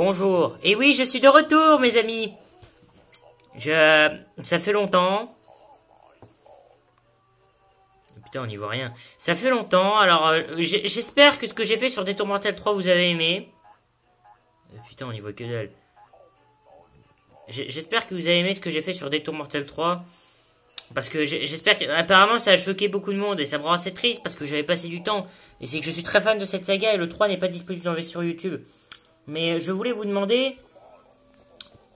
Bonjour. Et oui, je suis de retour, mes amis. Ça fait longtemps. Putain, on n'y voit rien. Ça fait longtemps, alors j'espère que ce que j'ai fait sur Détour Mortel 3 vous avez aimé. Putain, on n'y voit que dalle. J'espère que vous avez aimé ce que j'ai fait sur Détour Mortel 3. Parce que j'espère que... Apparemment, ça a choqué beaucoup de monde et ça me rend assez triste parce que j'avais passé du temps. Et c'est que je suis très fan de cette saga et le 3 n'est pas disponible sur YouTube. Mais je voulais vous demander...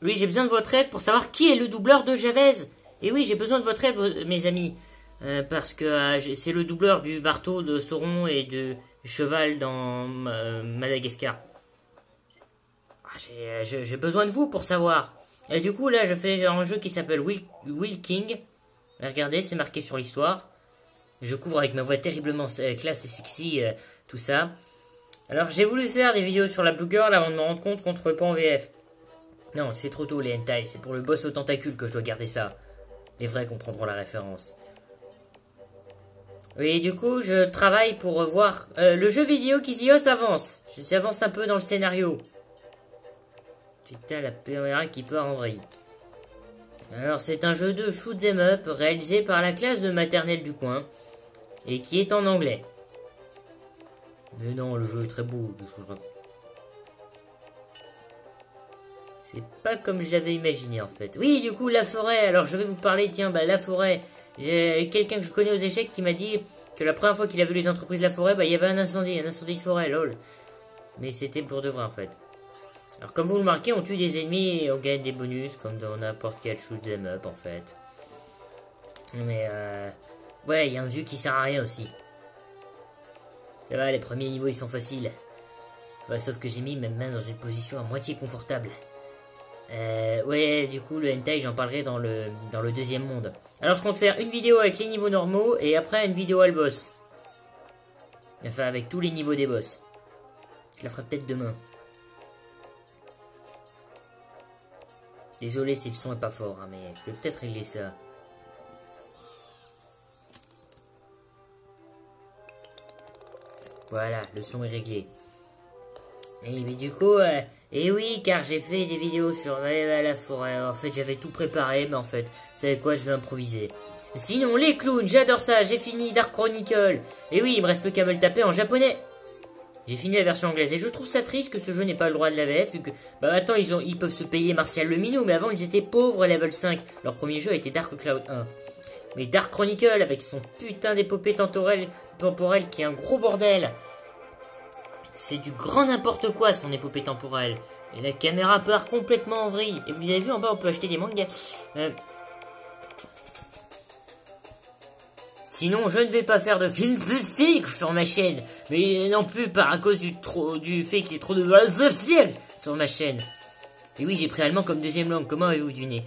Oui, j'ai besoin de votre aide pour savoir qui est le doubleur de Javez. Et oui, j'ai besoin de votre aide, mes amis. Parce que c'est le doubleur du marteau de Sauron et de cheval dans Madagascar. J'ai besoin de vous pour savoir. Et du coup, là, je fais un jeu qui s'appelle Will King. Regardez, c'est marqué sur l'histoire. Je couvre avec ma voix terriblement classe et sexy, tout ça. Alors, j'ai voulu faire des vidéos sur la Blue Girl avant de me rendre compte qu'on ne trouvait pas en VF. Non, c'est trop tôt, les hentai. C'est pour le boss aux tentacules que je dois garder ça. Les vrais comprendront la référence. Oui, du coup, je travaille pour voir le jeu vidéo Kizios avance. J'avance un peu dans le scénario. Putain, la caméra qui part en vrille. Alors, c'est un jeu de shoot 'em up réalisé par la classe de maternelle du coin et qui est en anglais. Mais non, le jeu est très beau. C'est pas comme je l'avais imaginé en fait. Oui, du coup, la forêt. Alors, je vais vous parler, tiens, la forêt. J'ai quelqu'un que je connais aux échecs qui m'a dit que la première fois qu'il a vu les entreprises de la forêt, il y avait un incendie de forêt, lol. Mais c'était pour de vrai en fait. Alors comme vous le remarquez, on tue des ennemis et on gagne des bonus, comme dans n'importe quel shoot 'em up en fait. Mais ouais, il y a un vieux qui sert à rien aussi. Ça va, les premiers niveaux ils sont faciles. Bah, sauf que j'ai mis mes mains dans une position à moitié confortable. Ouais, du coup le hentai j'en parlerai dans le deuxième monde. Alors je compte faire une vidéo avec les niveaux normaux et après une vidéo à le boss. Enfin avec tous les niveaux des boss. Je la ferai peut-être demain. Désolé si le son est pas fort, hein, mais je peux peut-être régler ça. Voilà, le son est réglé. Et mais du coup, et oui, car j'ai fait des vidéos sur la forêt. En fait, j'avais tout préparé, mais en fait, vous savez quoi, je vais improviser. Sinon, les clowns, j'adore ça, j'ai fini Dark Chronicle. Et oui, il me reste plus qu'à me le taper en japonais. J'ai fini la version anglaise et je trouve ça triste que ce jeu n'ait pas le droit de la VF vu que... Bah attends, ils peuvent se payer Martial le Minou, mais avant ils étaient pauvres level 5. Leur premier jeu a été Dark Cloud 1. Mais Dark Chronicle avec son putain d'épopée temporelle qui est un gros bordel. C'est du grand n'importe quoi son épopée temporelle. Et la caméra part complètement en vrille. Et vous avez vu en bas on peut acheter des mangas. Sinon, je ne vais pas faire de film sur ma chaîne. Mais non plus par à cause du fait qu'il y ait trop de film sur ma chaîne. Et oui, j'ai pris allemand comme deuxième langue. Comment avez-vous deviné?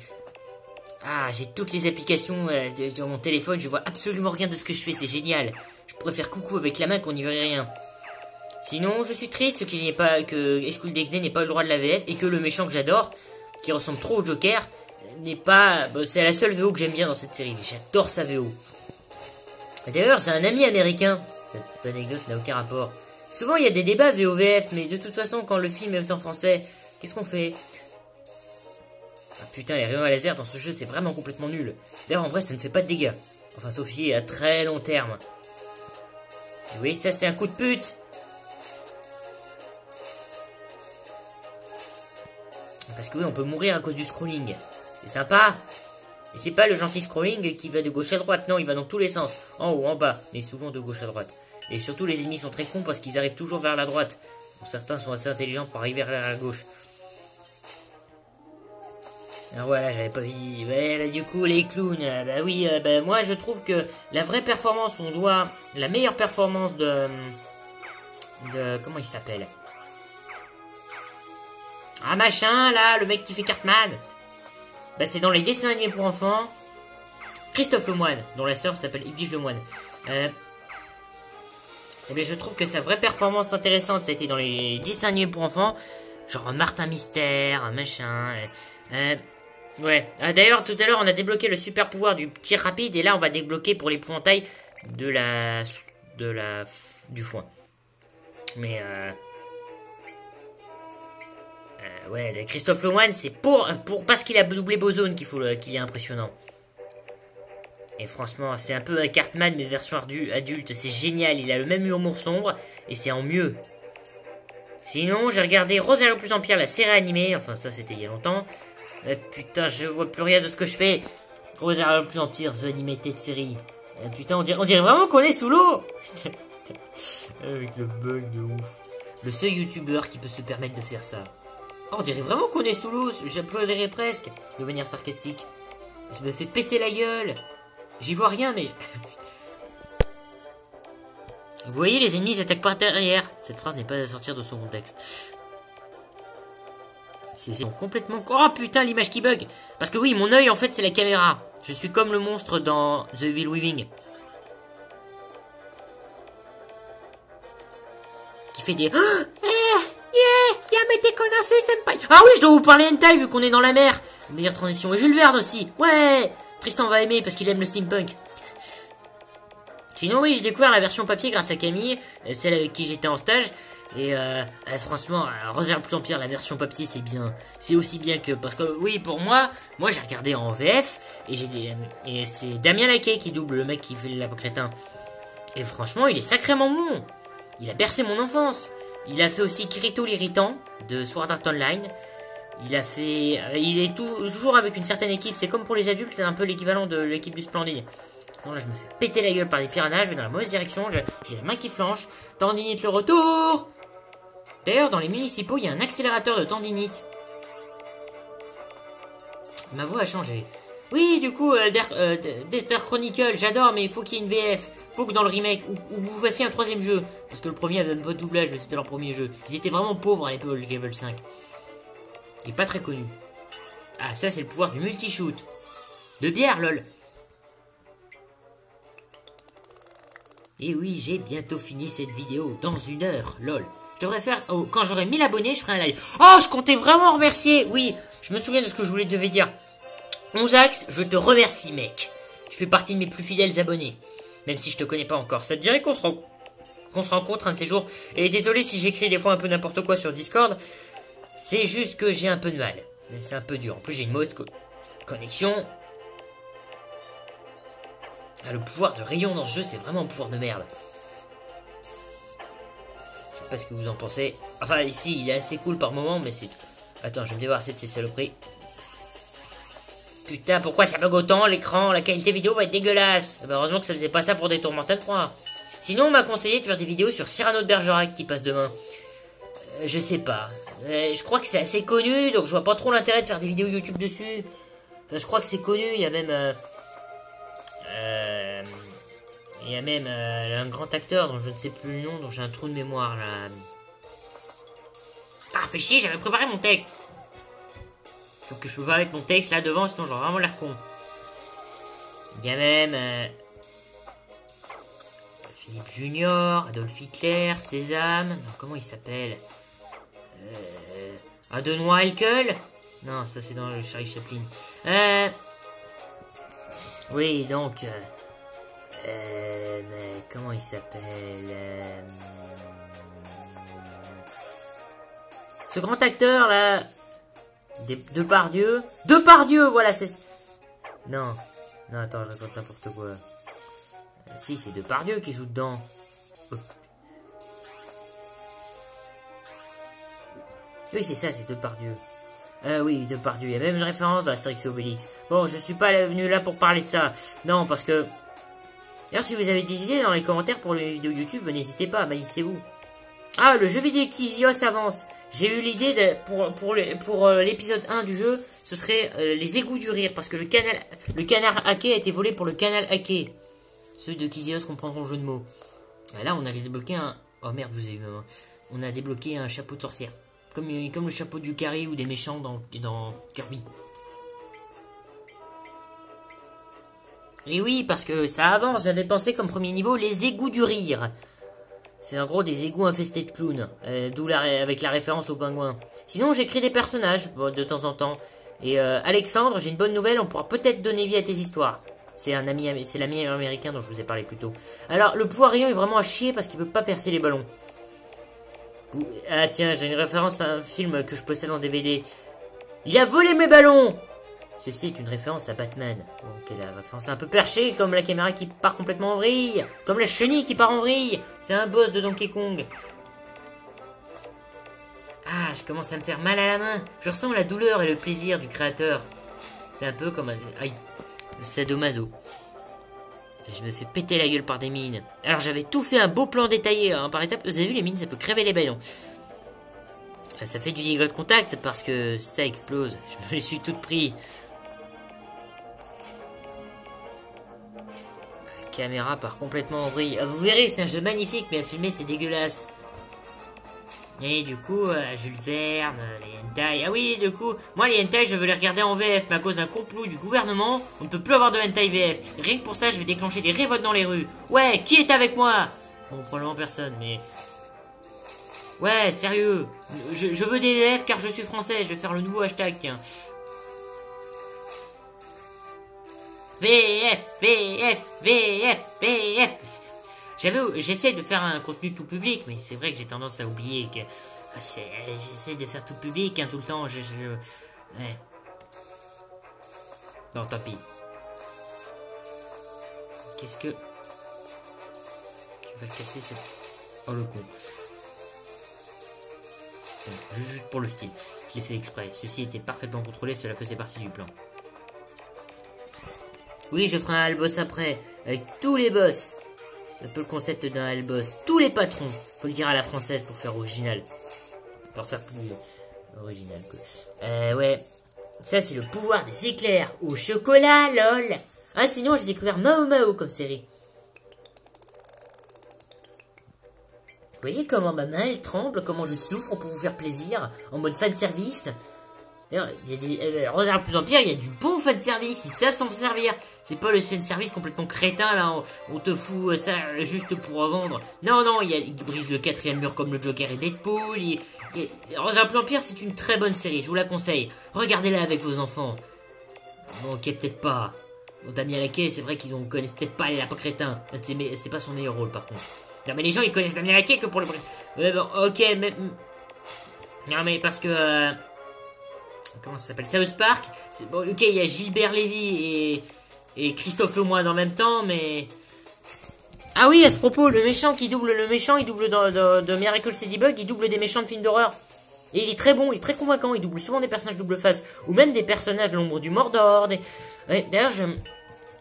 Ah, j'ai toutes les applications sur mon téléphone. Je vois absolument rien de ce que je fais. C'est génial. Je pourrais faire coucou avec la main qu'on n'y verrait rien. Sinon, je suis triste qu'il n'y ait pas que School DxD n'ait pas le droit de la VF et que le méchant que j'adore, qui ressemble trop au Joker, n'est pas... Bah, c'est la seule VO que j'aime bien dans cette série. J'adore sa VO. D'ailleurs, c'est un ami américain. Cette anecdote n'a aucun rapport. Souvent, il y a des débats VOVF, mais de toute façon, quand le film est en français, qu'est-ce qu'on fait? Ah putain, les rayons à laser dans ce jeu, c'est vraiment complètement nul. D'ailleurs, en vrai, ça ne fait pas de dégâts. Enfin, sauf si à très long terme. Et oui, ça, c'est un coup de pute. Parce que oui, on peut mourir à cause du scrolling. C'est sympa. Et c'est pas le gentil scrolling qui va de gauche à droite, non, il va dans tous les sens, en haut, en bas, mais souvent de gauche à droite. Et surtout les ennemis sont très cons parce qu'ils arrivent toujours vers la droite. Bon, certains sont assez intelligents pour arriver vers la gauche. Alors voilà, j'avais pas vu. Ouais, bah, du coup, les clowns, bah oui, bah, moi je trouve que la vraie performance, on doit... La meilleure performance de comment il s'appelle? Ah machin, là, le mec qui fait Cartman. Bah c'est dans les dessins animés pour enfants. Christophe Lemoine, dont la sœur s'appelle Edwige Lemoine. Et bien je trouve que sa vraie performance intéressante, ça a été dans les dessins animés pour enfants. Genre Martin Mystère, machin. Ouais. D'ailleurs, tout à l'heure, on a débloqué le super pouvoir du tir rapide. Et là, on va débloquer pour l'épouvantail du foin. Mais Ouais, de Christophe Lemoine, c'est parce qu'il a doublé Bozone qu'il est impressionnant. Et franchement, c'est un peu un Cartman, mais version adulte. C'est génial, il a le même humour sombre, et c'est en mieux. Sinon, j'ai regardé Rosario plus Empire, la série animée. Enfin, ça, c'était il y a longtemps. Putain, je vois plus rien de ce que je fais. Rosario plus Empire, The Animated série. Putain, on dirait vraiment qu'on est sous l'eau. Avec le bug de ouf. Le seul youtubeur qui peut se permettre de faire ça. Oh, on dirait vraiment qu'on est sous l'eau. J'applaudirais presque de manière sarcastique. Je me fais péter la gueule. J'y vois rien, mais... Vous voyez, les ennemis attaquent par derrière. Cette phrase n'est pas à sortir de son contexte. C'est complètement... Oh putain, l'image qui bug. Parce que oui, mon œil, en fait, c'est la caméra. Je suis comme le monstre dans The Evil Within. Qui fait des... Ah oui, je dois vous parler hentai vu qu'on est dans la mer. Meilleure transition. Et Jules Verne aussi. Ouais. Tristan va aimer parce qu'il aime le steampunk. Sinon oui, j'ai découvert la version papier grâce à Camille, celle avec qui j'étais en stage. Et franchement, Rosario plus Empire, la version papier, c'est bien. C'est aussi bien que... Parce que oui, pour moi j'ai regardé en VF. Et c'est Damien Laquet qui double le mec qui fait le crétin. Et franchement, il est sacrément bon. Il a bercé mon enfance. Il a fait aussi Kirito l'irritant de Sword Art Online. Il est toujours avec une certaine équipe. C'est comme pour les adultes, c'est un peu l'équivalent de l'équipe du Splendide. Bon là, je me fais péter la gueule par des piranhas. Je vais dans la mauvaise direction. J'ai la main qui flanche. Tendinite le retour. D'ailleurs, dans les municipaux, il y a un accélérateur de tendinite. Ma voix a changé. Oui, du coup, Death Chronicle, j'adore, mais il faut qu'il y ait une VF. Faut que dans le remake, ou vous fassiez un troisième jeu. Parce que le premier avait un peu de doublage, mais c'était leur premier jeu. Ils étaient vraiment pauvres à l'époque, Level 5. Et pas très connu. Ah, ça, c'est le pouvoir du multi-shoot. De bière, lol. Et oui, j'ai bientôt fini cette vidéo. Dans 1 heure, lol. Je devrais faire... Oh, quand j'aurai 1000 abonnés, je ferai un live. Oh, je comptais vraiment remercier. Oui, je me souviens de ce que je devais dire. Onzax, je te remercie, mec. Tu fais partie de mes plus fidèles abonnés. Même si je te connais pas encore. Ça te dirait qu'on se rencontre un de ces jours. Et désolé si j'écris des fois un peu n'importe quoi sur Discord. C'est juste que j'ai un peu de mal. C'est un peu dur. En plus, j'ai une mauvaise connexion. Ah, le pouvoir de rayon dans ce jeu, c'est vraiment un pouvoir de merde. Je sais pas ce que vous en pensez. Enfin, ici, il est assez cool par moment, mais c'est... Attends, je vais me débarrasser de ces saloperies. Putain, pourquoi ça bug autant l'écran? La qualité vidéo va être dégueulasse. Bah, heureusement que ça faisait pas ça pour Détourmental 3. Sinon, on m'a conseillé de faire des vidéos sur Cyrano de Bergerac qui passe demain. Je sais pas. Je crois que c'est assez connu, donc je vois pas trop l'intérêt de faire des vidéos YouTube dessus. Enfin, je crois que c'est connu, il y a même... un grand acteur dont je ne sais plus le nom, dont j'ai un trou de mémoire là. Ah, fais chier, j'avais préparé mon texte. Sauf que je peux pas mettre mon texte là devant, sinon j'aurais vraiment l'air con. Il y a même Philippe Junior, Adolf Hitler, Sésame. Non, comment il s'appelle? Adenois Elkel. Non, ça c'est dans le Charlie Chaplin. Oui, donc... mais comment il s'appelle? Ce grand acteur là... Depardieu. Depardieu, voilà, c'est... Non, attends, je raconte n'importe quoi. Si, c'est Depardieu qui joue dedans. Oh. Oui, c'est ça, c'est Depardieu. Oui, Depardieu. Il y a même une référence dans Astérix et Obélix. Bon, je suis pas venu là pour parler de ça. Non, parce que... D'ailleurs, si vous avez des idées dans les commentaires pour les vidéos YouTube, n'hésitez pas, maïssez-vous. Ah, le jeu vidéo Kizios avance. J'ai eu l'idée pour l'épisode 1 du jeu, ce serait les égouts du rire, parce que le canard hacké a été volé pour le canal hacké. Ceux de Kizios comprendront le jeu de mots. Et là, on a débloqué un... Oh merde, vous avez vu, on a débloqué un chapeau de sorcière. Comme le chapeau du carré ou des méchants dans Kirby. Et oui, parce que ça avance, j'avais pensé comme premier niveau les égouts du rire. C'est en gros des égouts infestés de clowns, d'où avec la référence au pingouin. Sinon, j'écris des personnages, de temps en temps. Et Alexandre, j'ai une bonne nouvelle, on pourra peut-être donner vie à tes histoires. C'est l'ami américain dont je vous ai parlé plus tôt. Alors, le pouvoir rayon est vraiment à chier parce qu'il peut pas percer les ballons. Ah tiens, j'ai une référence à un film que je possède en DVD. Il a volé mes ballons! Ceci est une référence à Batman. Donc la référence un peu perchée, comme la caméra qui part complètement en vrille. Comme la chenille qui part en vrille. C'est un boss de Donkey Kong. Ah, je commence à me faire mal à la main. Je ressens la douleur et le plaisir du créateur. C'est un peu comme un... Aïe. Sadomaso. Je me fais péter la gueule par des mines. Alors j'avais tout fait un beau plan détaillé hein, par étapes. Vous avez vu les mines, ça peut crever les ballons. Ça fait du dégât de contact parce que ça explose. Je me les suis toutes pris. La caméra part complètement en vrille. Ah, vous verrez, c'est un jeu magnifique, mais à filmer c'est dégueulasse. Et du coup, Jules Verne, les hentai. Ah oui, du coup, moi les hentai, je veux les regarder en VF, mais à cause d'un complot du gouvernement, on ne peut plus avoir de hentai VF. Rien que pour ça, je vais déclencher des révoltes dans les rues. Ouais, qui est avec moi? Bon, probablement personne, mais... Ouais, sérieux. Je veux des VF car je suis français. Je vais faire le nouveau hashtag, tiens. VF, VF, VF, VF. J'essaie de faire un contenu tout public, mais c'est vrai que j'ai tendance à oublier que... J'essaie de faire tout public, hein, tout le temps. Ouais. Bon, tant pis. Qu'est-ce que... Tu vas casser cette... Oh, le con. Juste pour le style. Je l'ai fait exprès. Ceci était parfaitement contrôlé, cela faisait partie du plan. Oui, je ferai un Hellboss après, avec tous les boss. C'est un peu le concept d'un Hellboss. Tous les patrons. Faut le dire à la française pour faire original. Pour faire plus original, quoi. Ouais. Ça, c'est le pouvoir des éclairs. Au chocolat, lol. Ah, sinon, j'ai découvert Mao Mao comme série. Vous voyez comment ma main, elle tremble, comment je souffre pour vous faire plaisir, en mode fanservice. D'ailleurs, il y a des... Rosa plus en pire, il y a du bon fanservice, ils savent s'en servir. C'est pas le fanservice complètement crétin, là, on te fout ça juste pour vendre. Non, non, il brise le 4e mur comme le Joker et Deadpool. Rosa plus en pire, c'est une très bonne série, je vous la conseille. Regardez-la avec vos enfants. Bon, ok, peut-être pas. Bon, Damien Laquet, c'est vrai qu'ils connaissent peut-être pas les lapins crétins. C'est pas son meilleur rôle, par contre. Non, mais les gens, ils connaissent Damien Laquet que pour le... bon, ok, mais... Non, mais parce que... Comment ça s'appelle? South Park. Bon, ok, il y a Gilbert Lévy et Christophe Lemoine en même temps, mais... Ah oui, à ce propos, le méchant, il double de Miracle Ladybug, il double des méchants de films d'horreur. Et il est très bon, il est très convaincant, il double souvent des personnages double face, ou même des personnages de l'ombre du Mordor. Ouais, d'ailleurs,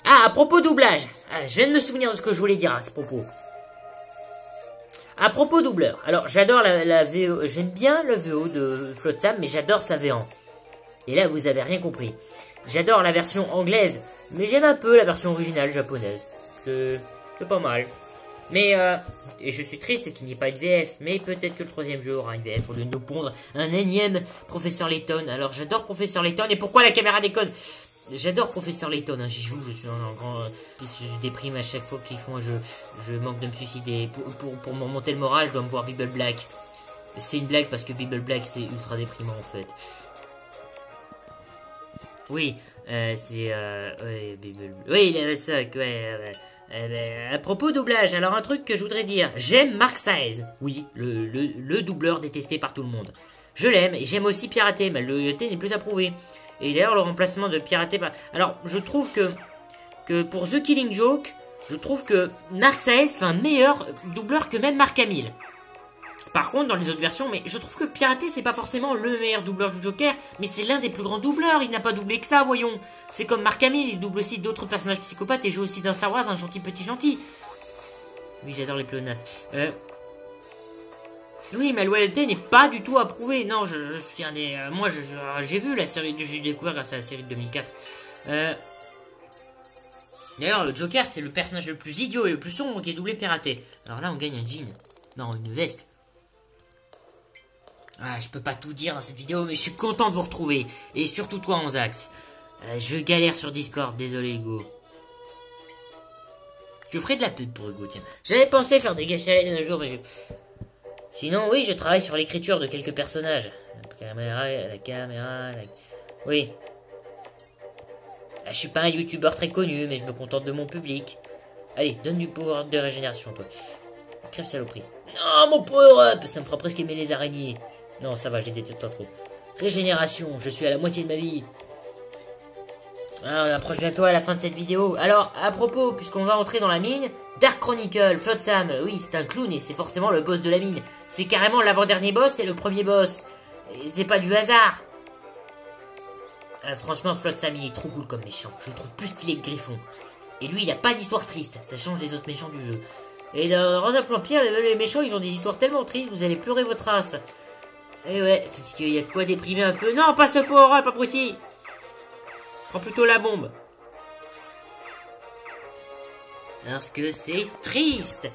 Ah, à propos doublage, je viens de me souvenir de ce que je voulais dire à ce propos. À propos doubleur, alors j'adore la VO, j'aime bien le VO de Flotsam, mais j'adore sa VO. Et là, vous avez rien compris. J'adore la version anglaise, mais j'aime un peu la version originale japonaise. C'est pas mal. Mais, et je suis triste qu'il n'y ait pas de VF, mais peut-être que le 3e jeu aura une VF au lieu de nous pondre un énième Professeur Layton. Alors, j'adore Professeur Layton, et pourquoi la caméra déconne? J'adore Professeur Layton, hein, j'y joue, je suis un grand... je déprime à chaque fois qu'ils font un jeu. Je manque de me suicider. Pour me remonter le moral, je dois me voir Bible Black. C'est une blague parce que Bible Black, c'est ultra déprimant, en fait. Oui, c'est... ouais, Bible... Oui, il avait ça, ouais... à propos doublage, alors un truc que je voudrais dire. J'aime Mark Saez. Oui, le doubleur détesté par tout le monde. Je l'aime, et j'aime aussi Piraté, mais le loyauté n'est plus approuvé. Et d'ailleurs, le remplacement de Piraté par... Alors, je trouve que pour The Killing Joke, je trouve que Mark Saez fait un meilleur doubleur que même Mark Hamill. Par contre, dans les autres versions, mais je trouve que Piraté, c'est pas forcément le meilleur doubleur du Joker, mais c'est l'un des plus grands doubleurs, il n'a pas doublé que ça, voyons. C'est comme Mark Hamill, il double aussi d'autres personnages psychopathes et joue aussi dans Star Wars, un gentil petit gentil. Oui, j'adore les pléonastes. Oui, ma loyauté n'est pas du tout approuvée. Non, je suis un des... moi, j'ai vu la série... J'ai découvert grâce à la série de 2004. D'ailleurs, le Joker, c'est le personnage le plus idiot et le plus sombre qui est doublé Piraté. Alors là, on gagne un jean. Non, une veste. Ah, je peux pas tout dire dans cette vidéo, mais je suis content de vous retrouver. Et surtout toi, Anzax. Je galère sur Discord, désolé, Hugo. Je ferai de la pub pour Hugo, tiens. J'avais pensé faire des gâchettes un jour, mais je... Sinon, oui, je travaille sur l'écriture de quelques personnages. La caméra... Oui. Je suis pas un youtubeur très connu, mais je me contente de mon public. Allez, donne du pouvoir de régénération, toi. Crève saloperie. Non, mon power-up. Ça me fera presque aimer les araignées. Non, ça va, je les déteste pas trop. Régénération, je suis à la moitié de ma vie. Ah, on approche bientôt à la fin de cette vidéo. Alors, à propos, puisqu'on va entrer dans la mine, Dark Chronicle, Flotsam, oui, c'est un clown et c'est forcément le boss de la mine. C'est carrément l'avant-dernier boss et le premier boss. Et c'est pas du hasard. Franchement, Flotsam, il est trop cool comme méchant. Je le trouve plus stylé que Griffon. Et lui, il a pas d'histoire triste. Ça change des autres méchants du jeu. Et dans Rosa Empire, les méchants, ils ont des histoires tellement tristes, vous allez pleurer votre race. Et ouais, parce qu'il y a de quoi déprimer un peu. Non, pas ce power-up, abruti. Prends plutôt la bombe. Parce que c'est triste.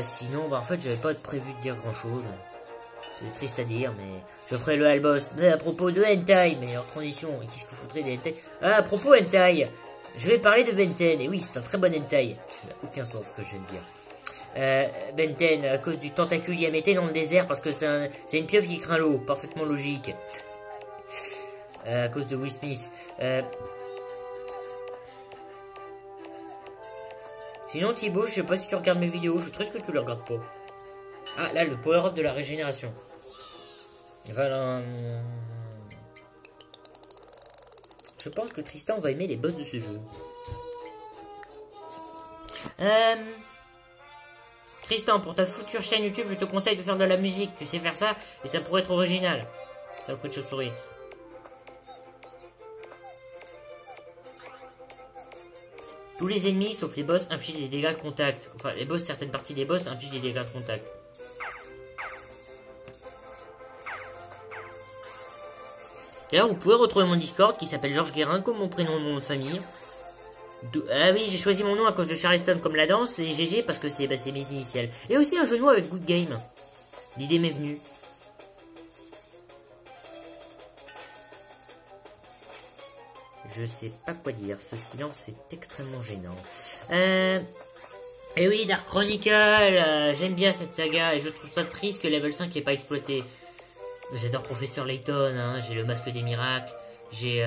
Sinon, bah en fait, j'avais pas prévu de dire grand-chose. C'est triste à dire, mais je ferai le Hall-Boss. Mais à propos de Hentai, meilleure transition. Et qu'est-ce qu'il faudrait des Hentai? À propos Hentai, je vais parler de Benten. Et oui, c'est un très bon Hentai. Ça n'a aucun sens ce que je viens de dire. Benten, à cause du tentacule Yamete dans le désert, parce que c'est une pieuvre qui craint l'eau. Parfaitement logique. À cause de Will Smith. Sinon, Thibaut, je sais pas si tu regardes mes vidéos. Je suis triste que tu les regardes pas. Ah, là, le power-up de la régénération. Voilà. Je pense que Tristan va aimer les boss de ce jeu. Tristan, pour ta future chaîne YouTube, je te conseille de faire de la musique. Tu sais faire ça et ça pourrait être original. Saloperie de chauve-souris. Tous les ennemis, sauf les boss, infligent des dégâts de contact. Enfin, les boss, certaines parties des boss infligent des dégâts de contact. D'ailleurs, vous pouvez retrouver mon Discord qui s'appelle Georges Guérin, comme mon prénom et mon nom de famille. Ah oui, j'ai choisi mon nom à cause de Charleston comme la danse, et GG parce que c'est mes initiales. Et aussi un jeu de mots avec Good Game. L'idée m'est venue. Je sais pas quoi dire, ce silence est extrêmement gênant. Et oui, Dark Chronicle, j'aime bien cette saga et je trouve ça triste que Level 5 n'ait pas exploité. J'adore Professeur Layton, hein, j'ai le masque des miracles, j'ai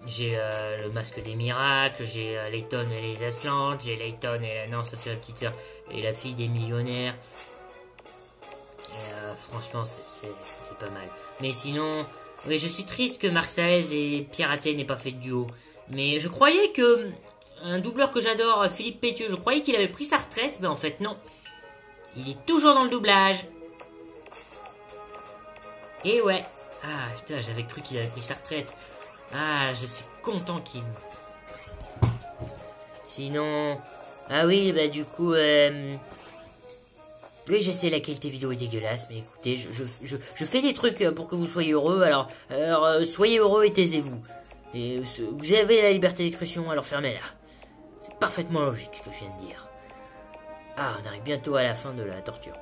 le masque des miracles, j'ai Layton et les Aslantes, j'ai Layton et la... Non, ça c'est la petite sœur, et la fille des millionnaires. Et franchement, c'est pas mal. Mais sinon... Oui, je suis triste que Mark Saez et Pierre Athé n'aient pas fait de duo. Mais je croyais que... Un doubleur que j'adore, Philippe Pétieux, je croyais qu'il avait pris sa retraite, mais en fait non. Il est toujours dans le doublage. Et ouais. Ah, putain, j'avais cru qu'il avait pris sa retraite. Ah, je suis content qu'il... Sinon... Ah oui, bah du coup... Oui, je sais, la qualité vidéo est dégueulasse, mais écoutez, je fais des trucs pour que vous soyez heureux, alors soyez heureux et taisez-vous. Et vous avez la liberté d'expression, alors fermez-la. C'est parfaitement logique ce que je viens de dire. Ah, on arrive bientôt à la fin de la torture.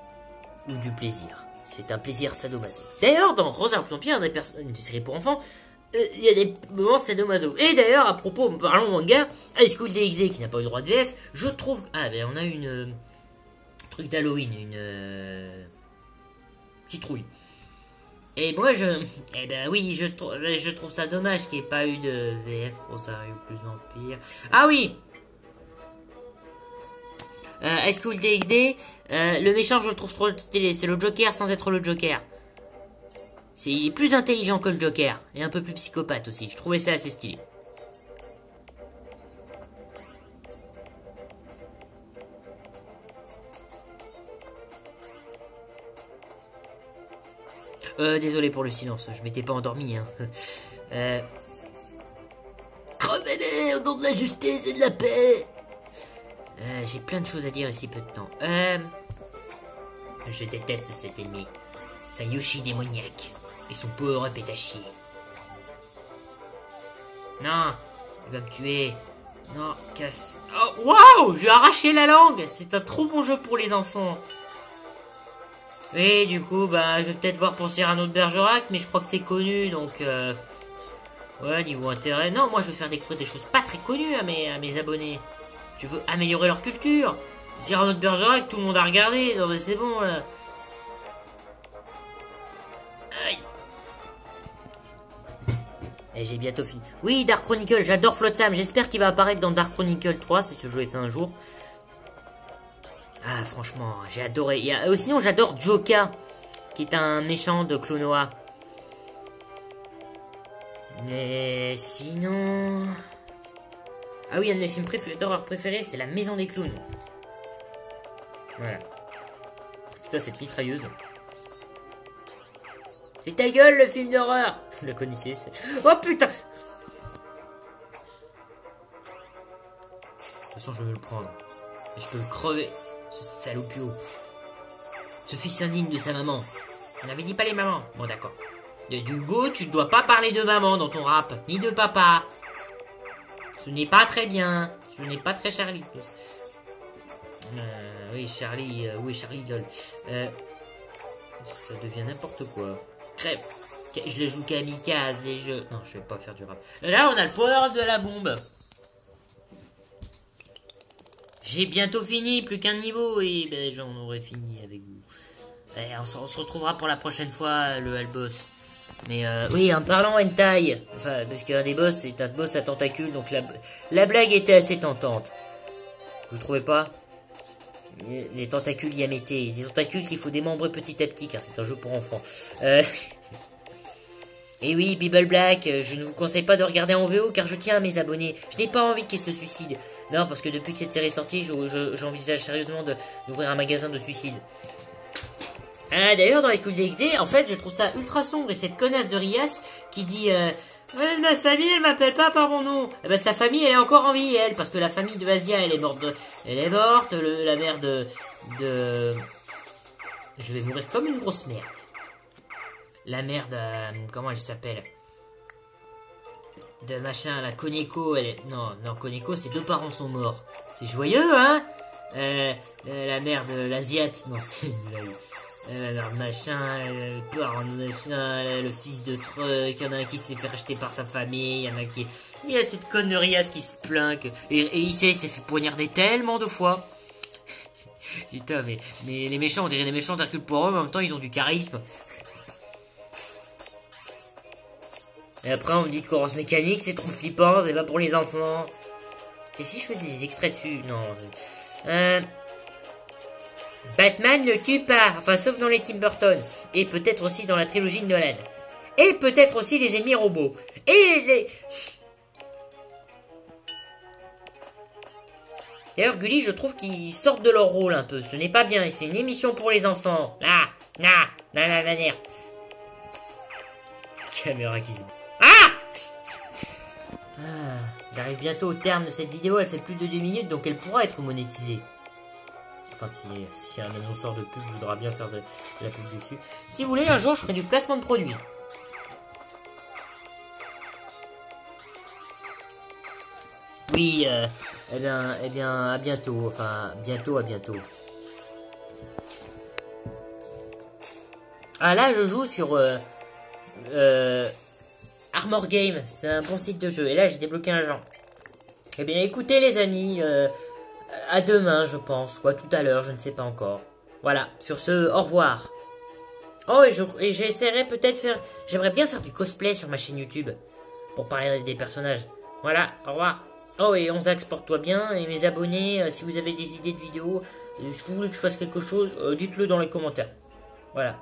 Ou du plaisir. C'est un plaisir sadomaso. D'ailleurs, dans Rosa Empire, une série pour enfants, il y a des moments sadomaso. Et d'ailleurs, à propos, parlons manga, High School DxD qui n'a pas eu le droit de VF, je trouve... Ah, ben on a une... truc d'Halloween, une citrouille. Et moi eh ben oui, je trouve ça dommage qu'il n'y ait pas eu de VF Rosario plus Empire. Ah oui, High School DxD, le méchant je le trouve trop stylé, c'est le Joker sans être le Joker. Il est plus intelligent que le Joker, et un peu plus psychopathe aussi, je trouvais ça assez stylé. Désolé pour le silence, je m'étais pas endormi, hein. Crevez-les au nom de la justice et de la paix. J'ai plein de choses à dire ici peu de temps. Je déteste cet ennemi. C'est un Yoshi démoniaque. Et son power-up est à chier. Non, il va me tuer. Non, casse. Oh, waouh, j'ai arraché la langue. C'est un trop bon jeu pour les enfants. Et du coup, bah, je vais peut-être voir pour Cyrano de Bergerac, mais je crois que c'est connu, donc... Ouais, niveau intérêt... Non, moi, je veux faire découvrir des choses pas très connues à mes abonnés. Je veux améliorer leur culture. Cyrano de Bergerac, tout le monde a regardé. Non, mais c'est bon, là. Aïe. Et j'ai bientôt fini. Oui, Dark Chronicle, j'adore Flotsam. J'espère qu'il va apparaître dans Dark Chronicle 3, si ce jeu est fait un jour. Ah, franchement, j'ai adoré. Sinon, j'adore Joka, qui est un méchant de Clonoa. Mais sinon... Ah oui, un de mes films d'horreur préférés, c'est La Maison des Clowns. Voilà. Putain, cette mitrailleuse. C'est ta gueule, le film d'horreur. Vous la connaissez, oh putain. De toute façon, je vais me le prendre. Et je peux le crever. Ce salopio. Ce fils indigne de sa maman. On n'avait dit pas les mamans. Bon, d'accord. Hugo, tu ne dois pas parler de maman dans ton rap. Ni de papa. Ce n'est pas très bien. Ce n'est pas très Charlie. Oui, Charlie. Oui, Charlie Doll. Ça devient n'importe quoi. Crève. Je le joue kamikaze et je... Non, je vais pas faire du rap. Là, on a le power de la bombe. J'ai bientôt fini, plus qu'un niveau, et ben, j'en aurai fini avec vous. Et on se retrouvera pour la prochaine fois, le Hellboss. Mais oui, en parlant hentai, enfin, parce qu'un des boss, c'est un boss à tentacules, donc la blague était assez tentante. Vous trouvez pas? Les tentacules Yamete, des tentacules qu'il faut démembrer petit à petit, car c'est un jeu pour enfants. Et oui, Bible Black, je ne vous conseille pas de regarder en VO, car je tiens à mes abonnés. Je n'ai pas envie qu'ils se suicident. Non, parce que depuis que cette série est sortie, j'envisage sérieusement d'ouvrir un magasin de suicide. Ah, d'ailleurs, dans les coups d'XD, en fait, je trouve ça ultra sombre. Et cette connasse de Rias qui dit ouais, ma famille, elle m'appelle pas par mon nom. Eh ben, sa famille, elle est encore en vie, elle. Parce que la famille de Asia, elle est morte. Elle est morte. La mère de... Je vais mourir comme une grosse merde. La mère de... comment elle s'appelle? De machin, la Koneko, elle est... Non, Koneko, ses deux parents sont morts. C'est joyeux, hein? La mère de l'Asiate. Non, c'est une blague. Machin, le parent de machin, le fils de truc, il y en a un qui s'est fait racheter par sa famille, il y en a qui... Il y a cette conne de Rias qui se plaint, et il s'est fait poignarder tellement de fois. Putain, mais les méchants, on dirait des méchants d'Hercule Poirot, mais en même temps, ils ont du charisme. Et après, on me dit que Coros Mécanique, c'est trop flippant, c'est pas pour les enfants. Et si je faisais des extraits dessus? Non. Batman ne tue pas, enfin sauf dans les Tim Burton, et peut-être aussi dans la trilogie de Nolan, et peut-être aussi les ennemis robots, et les... D'ailleurs Gulli, je trouve qu'ils sortent de leur rôle un peu, ce n'est pas bien, c'est une émission pour les enfants, Caméra qui se... J'arrive bientôt au terme de cette vidéo, elle fait plus de 2 minutes, donc elle pourra être monétisée. Enfin, si un annonceur de pub voudra bien faire de la pub dessus. Si vous voulez, un jour, je ferai du placement de produits. Oui, eh bien, à bientôt. Enfin, bientôt, à bientôt. Ah, là, je joue sur Armor Game. C'est un bon site de jeu. Et là, j'ai débloqué un genre. Eh bien, écoutez, les amis, à demain, je pense. Ou à tout à l'heure, je ne sais pas encore. Voilà, sur ce, au revoir. Oh, et j'essaierai peut-être faire... J'aimerais bien faire du cosplay sur ma chaîne YouTube. Pour parler des personnages. Voilà, au revoir. Oh, et Onzax, porte-toi bien. Et mes abonnés, si vous avez des idées de vidéos, si vous voulez que je fasse quelque chose, dites-le dans les commentaires. Voilà.